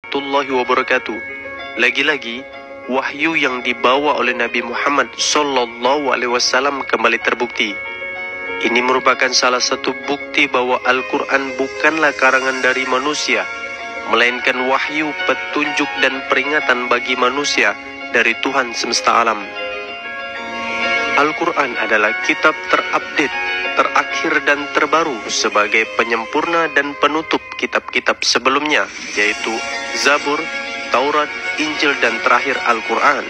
warahmatullahi wabarakatuh. Lagi-lagi, wahyu yang dibawa oleh Nabi Muhammad Sallallahu Alaihi Wasallam kembali terbukti. Ini merupakan salah satu bukti bahwa Al-Quran bukanlah karangan dari manusia, melainkan wahyu, petunjuk dan peringatan bagi manusia dari Tuhan semesta alam. Al-Quran adalah kitab terupdate, terakhir dan terbaru sebagai penyempurna dan penutup kitab-kitab sebelumnya, yaitu Zabur, Taurat, Injil dan terakhir Al-Quran.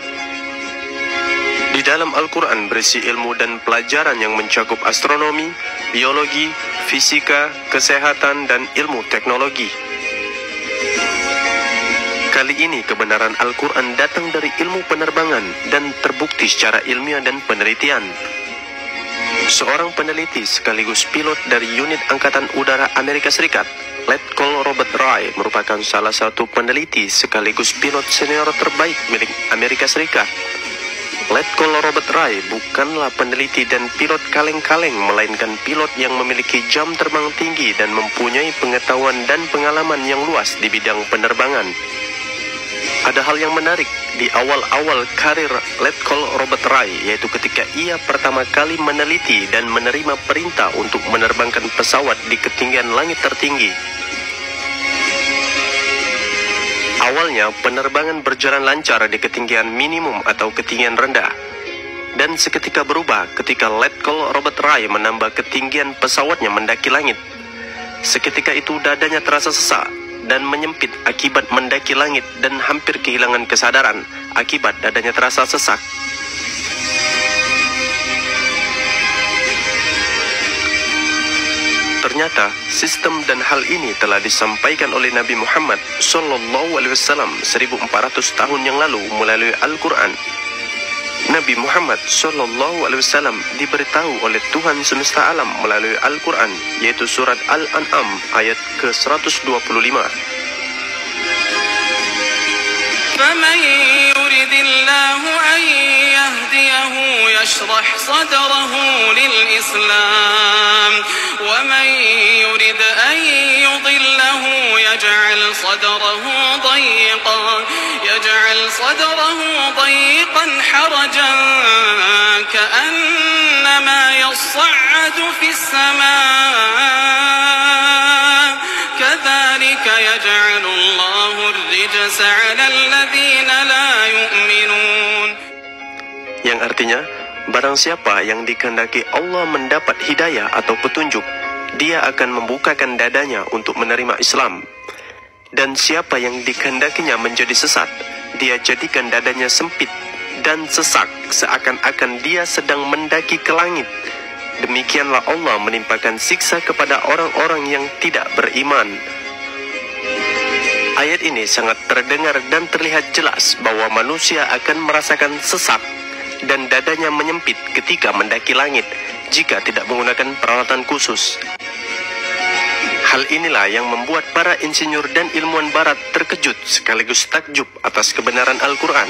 Di dalam Al-Quran berisi ilmu dan pelajaran yang mencakup astronomi, biologi, fisika, kesehatan dan ilmu teknologi. Kali ini kebenaran Al-Quran datang dari ilmu penerbangan dan terbukti secara ilmiah dan penelitian. Seorang peneliti sekaligus pilot dari unit Angkatan Udara Amerika Serikat, Lieutenant Robert Ray, merupakan salah satu peneliti sekaligus pilot senior terbaik milik Amerika Serikat. Lieutenant Robert Ray bukanlah peneliti dan pilot kaleng-kaleng, melainkan pilot yang memiliki jam terbang tinggi dan mempunyai pengetahuan dan pengalaman yang luas di bidang penerbangan. Ada hal yang menarik di awal-awal karir Lieutenant Robert Ray, yaitu ketika ia pertama kali meneliti dan menerima perintah untuk menerbangkan pesawat di ketinggian langit tertinggi. Awalnya, penerbangan berjalan lancar di ketinggian minimum atau ketinggian rendah. Dan seketika berubah ketika Lieutenant Robert Ray menambah ketinggian pesawatnya mendaki langit. Seketika itu dadanya terasa sesak dan menyempit akibat mendaki langit dan hampir kehilangan kesadaran akibat dadanya terasa sesak. Ternyata sistem dan hal ini telah disampaikan oleh Nabi Muhammad Sallallahu Alaihi Wasallam 1400 tahun yang lalu melalui Al-Quran. Nabi Muhammad Sallallahu Alaihi Wasallam diberitahu oleh Tuhan semesta alam melalui Al-Quran, yaitu surat Al-An'am ayat ke-125. فَمَنْ يُرِدِ اللَّهُ أَنْ يَهْدِيَهُ يَشْرَحْ صَدْرَهُ لِلْإِسْلَامِ وَمَنْ يُرِدْ أَنْ يُضِلَّهُ يَجْعَلْ صَدْرَهُ ضَيِّقًا حَرَجًا كَأَنَّمَا يَصَّعَّدُ فِي السَّمَاءِ كَذَلِكَ يَجْعَلُ اللَّهُ الرِّجْسَ عَلَى الَّذِينَ لَا يُؤْمِنُونَ. Yang artinya, barang siapa yang dikehendaki Allah mendapat hidayah atau petunjuk, dia akan membukakan dadanya untuk menerima Islam. Dan siapa yang dikehendakinya menjadi sesat, dia jadikan dadanya sempit dan sesak, seakan-akan dia sedang mendaki ke langit. Demikianlah Allah menimpakan siksa kepada orang-orang yang tidak beriman. Ayat ini sangat terdengar dan terlihat jelas bahwa manusia akan merasakan sesak dan dadanya menyempit ketika mendaki langit jika tidak menggunakan peralatan khusus. Hal inilah yang membuat para insinyur dan ilmuwan barat terkejut sekaligus takjub atas kebenaran Al-Quran.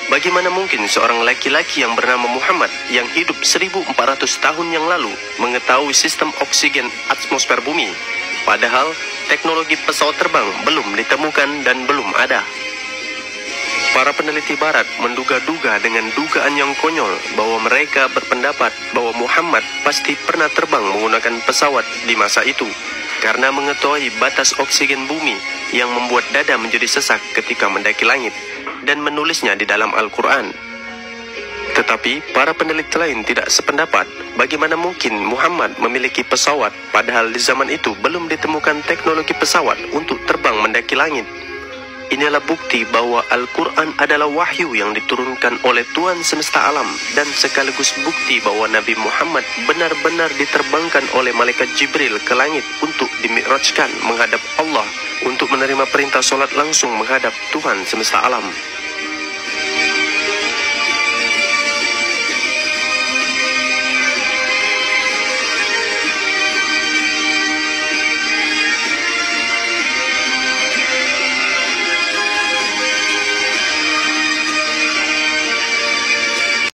Bagaimana mungkin seorang laki-laki yang bernama Muhammad yang hidup 1400 tahun yang lalu mengetahui sistem oksigen atmosfer bumi, padahal teknologi pesawat terbang belum ditemukan dan belum ada. Para peneliti barat menduga-duga dengan dugaan yang konyol bahwa mereka berpendapat bahwa Muhammad pasti pernah terbang menggunakan pesawat di masa itu, karena mengetahui batas oksigen bumi yang membuat dada menjadi sesak ketika mendaki langit, dan menulisnya di dalam Al-Quran. Tetapi para peneliti lain tidak sependapat. Bagaimana mungkin Muhammad memiliki pesawat padahal di zaman itu belum ditemukan teknologi pesawat untuk terbang mendaki langit? Inilah bukti bahwa Al-Quran adalah wahyu yang diturunkan oleh Tuhan semesta alam, dan sekaligus bukti bahwa Nabi Muhammad benar-benar diterbangkan oleh malaikat Jibril ke langit untuk dimi'rajkan menghadap Allah, untuk menerima perintah solat langsung menghadap Tuhan semesta alam.